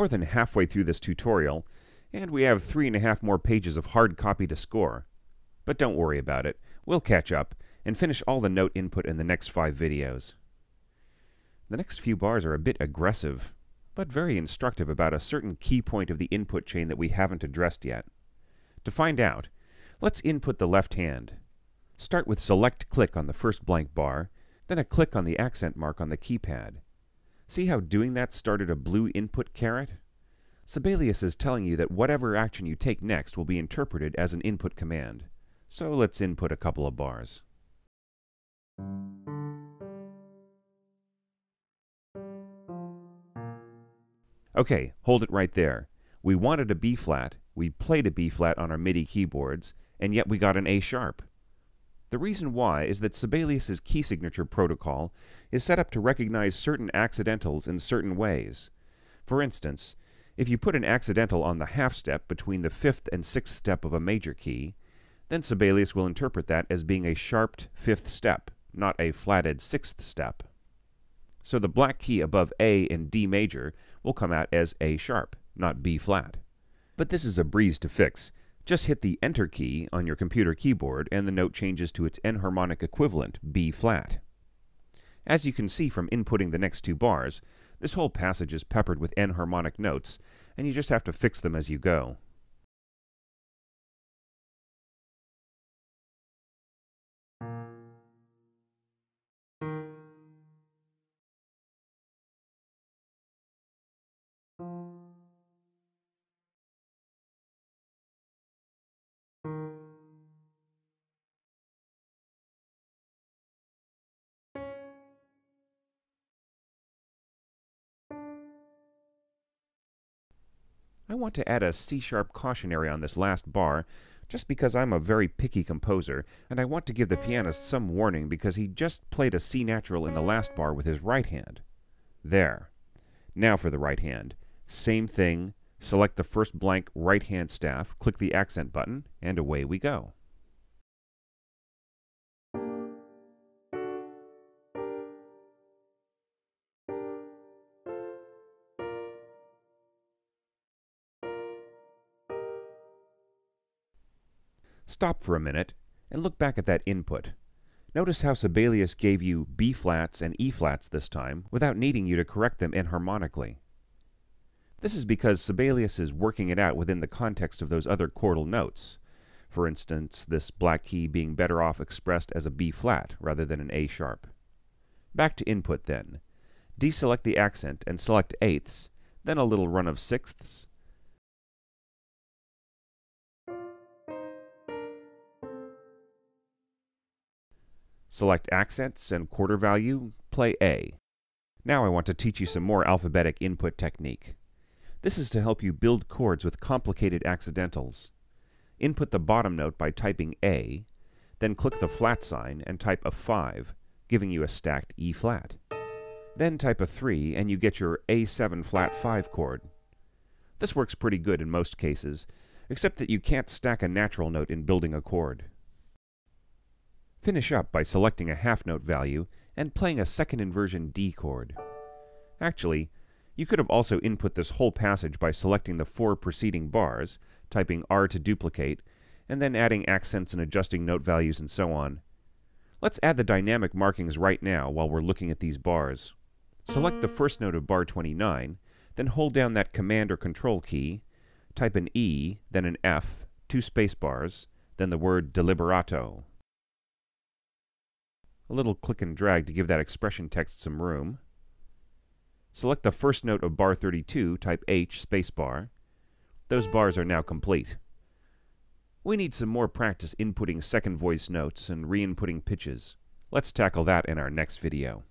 more than halfway through this tutorial, and we have 3.5 more pages of hard copy to score. But don't worry about it. We'll catch up and finish all the note input in the next 5 videos. The next few bars are a bit aggressive, but very instructive about a certain key point of the input chain that we haven't addressed yet. To find out, let's input the left hand. Start with select-click on the first blank bar, then a click on the accent mark on the keypad. See how doing that started a blue input caret? Sibelius is telling you that whatever action you take next will be interpreted as an input command. So let's input a couple of bars. Okay, hold it right there. We wanted a B flat, we played a B flat on our MIDI keyboards, and yet we got an A sharp. The reason why is that Sibelius's key signature protocol is set up to recognize certain accidentals in certain ways. For instance, if you put an accidental on the half step between the 5th and 6th step of a major key, then Sibelius will interpret that as being a sharped 5th step, not a flatted 6th step. So the black key above A in D major will come out as A sharp, not B flat. But this is a breeze to fix. Just hit the Enter key on your computer keyboard and the note changes to its enharmonic equivalent, B flat. As you can see from inputting the next 2 bars, this whole passage is peppered with enharmonic notes, and you just have to fix them as you go. I want to add a C-sharp cautionary on this last bar, just because I'm a very picky composer, and I want to give the pianist some warning because he just played a C natural in the last bar with his right hand. There. Now for the right hand. Same thing, select the first blank right hand staff, click the accent button, and away we go. Stop for a minute and look back at that input. Notice how Sibelius gave you B flats and E flats this time without needing you to correct them enharmonically. This is because Sibelius is working it out within the context of those other chordal notes. For instance, this black key being better off expressed as a B flat rather than an A sharp. Back to input then. Deselect the accent and select eighths, then a little run of sixths. Select accents and quarter value, play A. Now I want to teach you some more alphabetic input technique. This is to help you build chords with complicated accidentals. Input the bottom note by typing A, then click the flat sign and type a 5, giving you a stacked E flat. Then type a 3 and you get your A7 flat 5 chord. This works pretty good in most cases, except that you can't stack a natural note in building a chord. Finish up by selecting a half note value and playing a second inversion D chord. Actually, you could have also input this whole passage by selecting the 4 preceding bars, typing R to duplicate, and then adding accents and adjusting note values and so on. Let's add the dynamic markings right now while we're looking at these bars. Select the first note of bar 29, then hold down that Command or Control key, type an E, then an F, 2 space bars, then the word deliberato. A little click and drag to give that expression text some room. Select the first note of bar 32, type H, spacebar. Those bars are now complete. We need some more practice inputting second voice notes and re-inputting pitches. Let's tackle that in our next video.